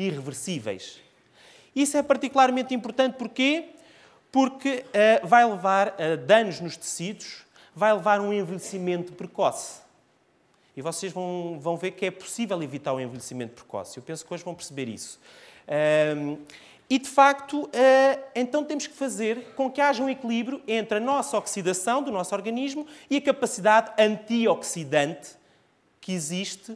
irreversíveis. Isso é particularmente importante porquê? Porque vai levar a danos nos tecidos, vai levar a um envelhecimento precoce. E vocês vão ver que é possível evitar o envelhecimento precoce. Eu penso que hoje vão perceber isso. E, de facto, então temos que fazer com que haja um equilíbrio entre a nossa oxidação do nosso organismo e a capacidade antioxidante que existe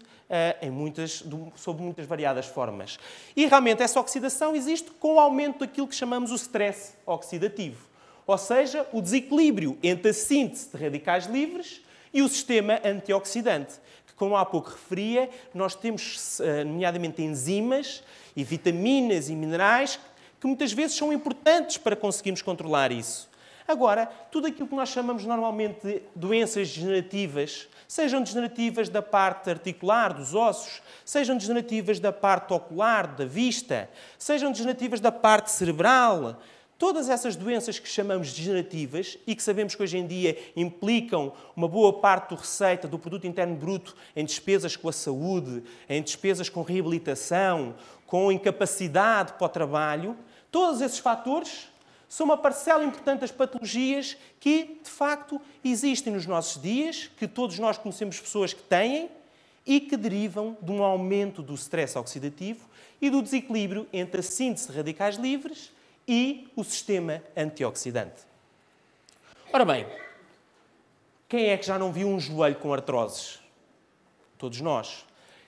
sob muitas variadas formas. E, realmente, essa oxidação existe com o aumento daquilo que chamamos o stress oxidativo. Ou seja, o desequilíbrio entre a síntese de radicais livres e o sistema antioxidante, que, como há pouco referia, nós temos, nomeadamente, enzimas e vitaminas e minerais que muitas vezes são importantes para conseguirmos controlar isso. Agora, tudo aquilo que nós chamamos normalmente de doenças degenerativas, sejam degenerativas da parte articular, dos ossos, sejam degenerativas da parte ocular, da vista, sejam degenerativas da parte cerebral, todas essas doenças que chamamos degenerativas e que sabemos que hoje em dia implicam uma boa parte da receita do produto interno bruto em despesas com a saúde, em despesas com reabilitação, com incapacidade para o trabalho, todos esses fatores são uma parcela importante das patologias que, de facto, existem nos nossos dias, que todos nós conhecemos pessoas que têm e que derivam de um aumento do stress oxidativo e do desequilíbrio entre a síntese de radicais livres e o sistema antioxidante. Ora bem, quem é que já não viu um joelho com artroses? Todos nós.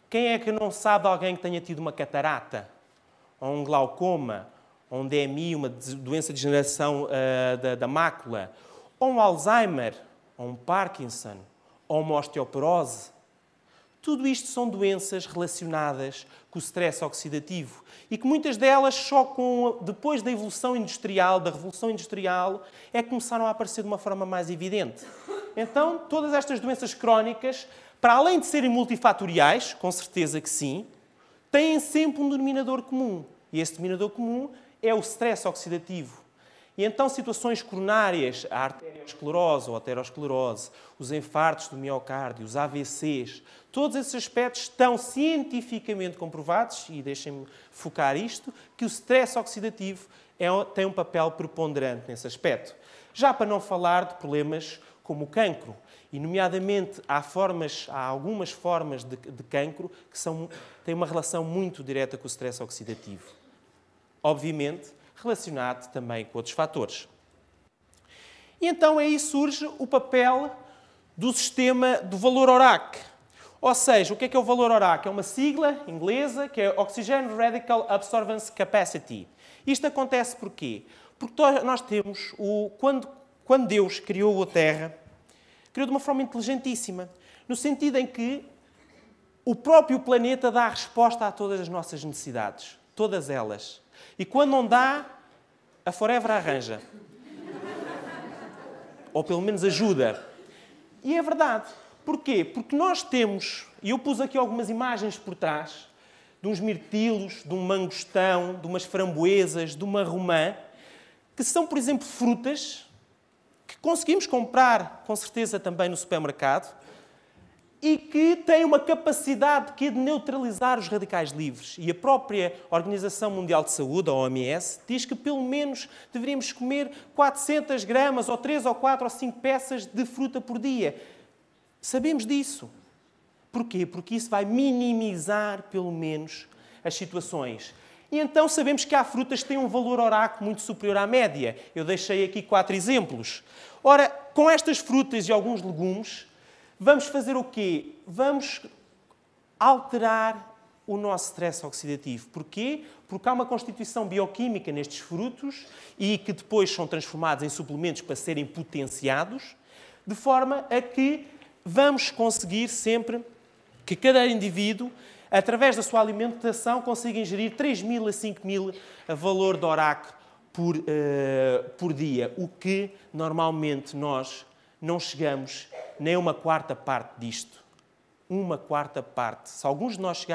Quem é que não sabe de alguém que tenha tido uma catarata, ou um glaucoma, ou um DMI, uma doença de degeneração da mácula, ou um Alzheimer, ou um Parkinson, ou uma osteoporose? Tudo isto são doenças relacionadas com o stress oxidativo e que muitas delas só depois da evolução industrial, da revolução industrial, é que começaram a aparecer de uma forma mais evidente. Então, todas estas doenças crónicas, para além de serem multifatoriais, com certeza que sim, têm sempre um denominador comum. E esse denominador comum é o stress oxidativo. E então situações coronárias, a arteriosclerose ou aterosclerose, os infartos do miocárdio, os AVCs, todos esses aspectos estão cientificamente comprovados, e deixem-me focar isto, que o stress oxidativo tem um papel preponderante nesse aspecto. Já para não falar de problemas como o cancro, e nomeadamente há algumas formas de cancro que têm uma relação muito direta com o stress oxidativo. Obviamente, relacionado também com outros fatores. E então aí surge o papel do sistema do valor ORAC. Ou seja, o que é o valor ORAC? É uma sigla inglesa que é Oxygen Radical Absorbance Capacity. Isto acontece porquê? Porque nós temos, quando Deus criou a Terra, criou de uma forma inteligentíssima, no sentido em que o próprio planeta dá a resposta a todas as nossas necessidades, todas elas. E quando não dá, a Forever arranja. Ou pelo menos ajuda. E é verdade. Porquê? Porque nós temos, e eu pus aqui algumas imagens por trás, de uns mirtilos, de um mangostão, de umas framboesas, de uma romã, que são, por exemplo, frutas que conseguimos comprar, com certeza, também no supermercado, e que têm uma capacidade de neutralizar os radicais livres. E a própria Organização Mundial de Saúde, a OMS, diz que pelo menos deveríamos comer 400 gramas, ou 3, ou 4, ou 5 peças de fruta por dia. Sabemos disso. Porquê? Porque isso vai minimizar, pelo menos, as situações. E então sabemos que há frutas que têm um valor ORAC muito superior à média. Eu deixei aqui 4 exemplos. Ora, com estas frutas e alguns legumes, vamos fazer o quê? Vamos alterar o nosso stress oxidativo. Porquê? Porque há uma constituição bioquímica nestes frutos e que depois são transformados em suplementos para serem potenciados, de forma a que vamos conseguir sempre que cada indivíduo, através da sua alimentação, consiga ingerir 3.000 a 5.000 a valor de ORAC por dia, o que normalmente nós não chegamos nem a uma quarta parte disto. Uma quarta parte. Se alguns de nós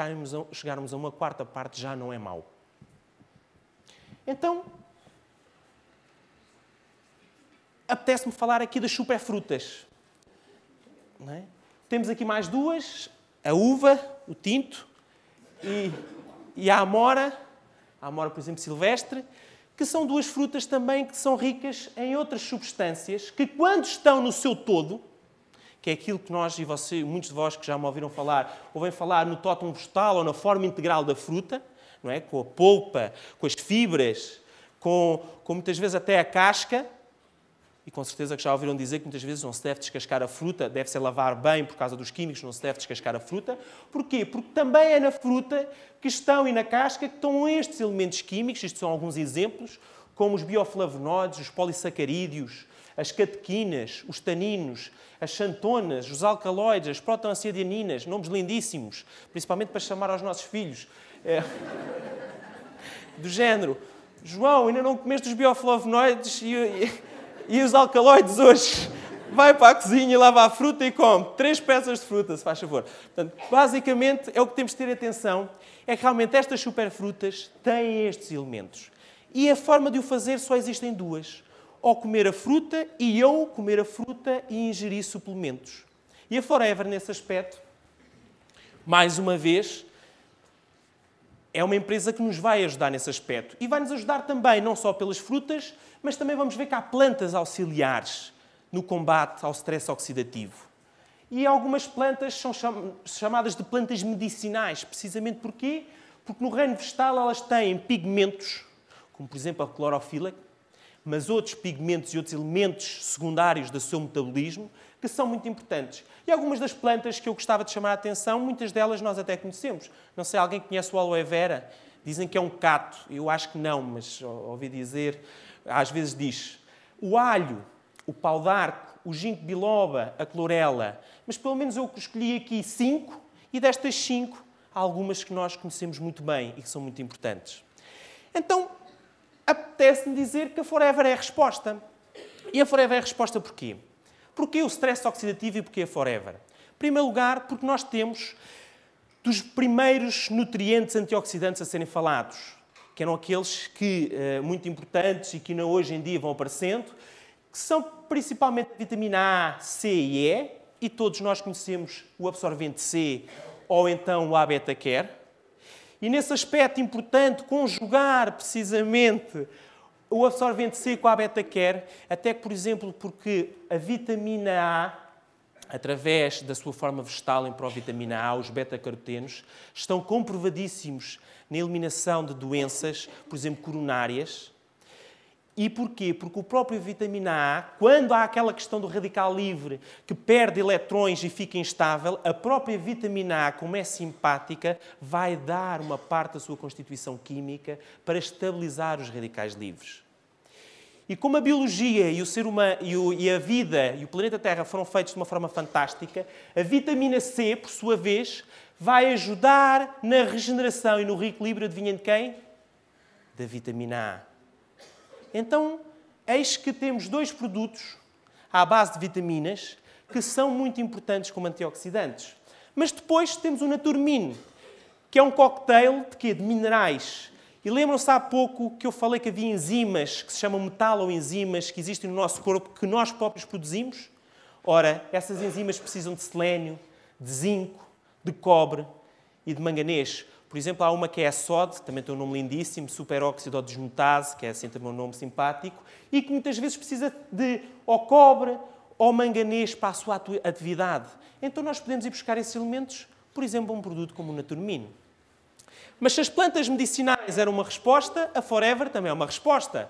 chegarmos a uma quarta parte, já não é mau. Então, apetece-me falar aqui das superfrutas. Não é? Temos aqui mais duas, a uva, o tinto e a amora, por exemplo, silvestre, que são duas frutas também que são ricas em outras substâncias que, quando estão no seu todo, que é aquilo que nós e você, muitos de vós que já me ouviram falar, ouvem falar no tótum vegetal ou na forma integral da fruta, não é? Com a polpa, com as fibras, com muitas vezes até a casca, e com certeza que já ouviram dizer que muitas vezes não se deve descascar a fruta, deve-se lavar bem por causa dos químicos, não se deve descascar a fruta. Porquê? Porque também é na fruta que estão e na casca que estão estes elementos químicos, isto são alguns exemplos, como os bioflavonoides, os polissacarídeos, as catequinas, os taninos, as xantonas, os alcaloides, as protoancianinas, nomes lindíssimos, principalmente para chamar aos nossos filhos. Do género, João, ainda não comeste os bioflavonoides e os alcaloides hoje? Vai para a cozinha, lava a fruta e come 3 peças de fruta, se faz favor. Portanto, basicamente, é o que temos de ter atenção, é que realmente estas superfrutas têm estes elementos. E a forma de o fazer só existem duas. Ou comer a fruta ou comer a fruta e ingerir suplementos. E a Forever, nesse aspecto, mais uma vez, é uma empresa que nos vai ajudar nesse aspecto. E vai-nos ajudar também, não só pelas frutas, mas também vamos ver que há plantas auxiliares no combate ao stress oxidativo. E algumas plantas são chamadas de plantas medicinais. Precisamente porquê? Porque no reino vegetal elas têm pigmentos, como por exemplo a clorofila, mas outros pigmentos e outros elementos secundários do seu metabolismo que são muito importantes. E algumas das plantas que eu gostava de chamar a atenção, muitas delas nós até conhecemos. Não sei, alguém conhece o aloe vera? Dizem que é um cato. Eu acho que não, mas ouvi dizer, às vezes diz. O alho, o pau d'arco, o ginkgo biloba, a clorela. Mas pelo menos eu escolhi aqui 5 e destas 5 há algumas que nós conhecemos muito bem e que são muito importantes. Então, apetece-me dizer que a Forever é a resposta. E a Forever é a resposta porquê? Porquê o stress oxidativo e porquê a Forever? Em primeiro lugar, porque nós temos dos primeiros nutrientes antioxidantes a serem falados, que eram aqueles que, muito importantes e que ainda hoje em dia vão aparecendo, que são principalmente a vitamina A, C e E, e todos nós conhecemos o absorvente C ou então o A-beta-care. E nesse aspecto importante, conjugar precisamente o absorvente C com a beta-care, até que, por exemplo, porque a vitamina A, através da sua forma vegetal em provitamina A, os beta-carotenos, estão comprovadíssimos na eliminação de doenças, por exemplo, coronárias. E porquê? Porque o próprio vitamina A, quando há aquela questão do radical livre que perde eletrões e fica instável, a própria vitamina A, como é simpática, vai dar uma parte da sua constituição química para estabilizar os radicais livres. E como a biologia e o ser humano e a vida e o planeta Terra foram feitos de uma forma fantástica, a vitamina C, por sua vez, vai ajudar na regeneração e no reequilíbrio, adivinhem de quem? Da vitamina A. Então, eis que temos 2 produtos à base de vitaminas que são muito importantes como antioxidantes. Mas depois temos o Naturmine, que é um cocktail de quê? De minerais. E lembram-se há pouco que eu falei que havia enzimas que se chamam metaloenzimas que existem no nosso corpo que nós próprios produzimos? Ora, essas enzimas precisam de selênio, de zinco, de cobre e de manganês. Por exemplo, há uma que é a SOD, também tem um nome lindíssimo, superóxido desmutase, que é assim também um nome simpático, e que muitas vezes precisa de ou cobre ou manganês para a sua atividade. Então nós podemos ir buscar esses elementos, por exemplo, um produto como o Naturmine. Mas se as plantas medicinais eram uma resposta, a Forever também é uma resposta.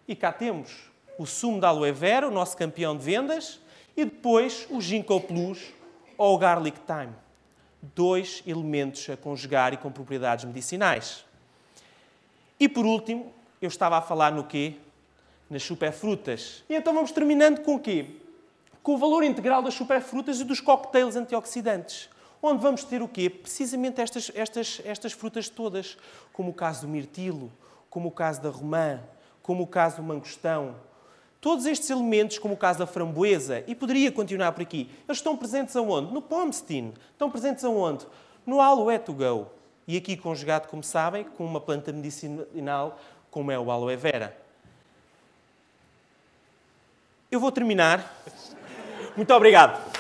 E cá temos o sumo da aloe vera, o nosso campeão de vendas, e depois o Ginkgo Plus ou o Garlic Thyme. 2 elementos a conjugar e com propriedades medicinais. E por último, eu estava a falar no quê? Nas superfrutas. E então vamos terminando com o quê? Com o valor integral das superfrutas e dos cocktails antioxidantes. Onde vamos ter o quê? Precisamente estas frutas todas, como o caso do mirtilo, como o caso da romã, como o caso do mangostão. Todos estes elementos, como o caso da framboesa, e poderia continuar por aqui, eles estão presentes aonde? No Pomestein. Estão presentes aonde? No Aloe to Go. E aqui conjugado, como sabem, com uma planta medicinal como é o aloe vera. Eu vou terminar. Muito obrigado.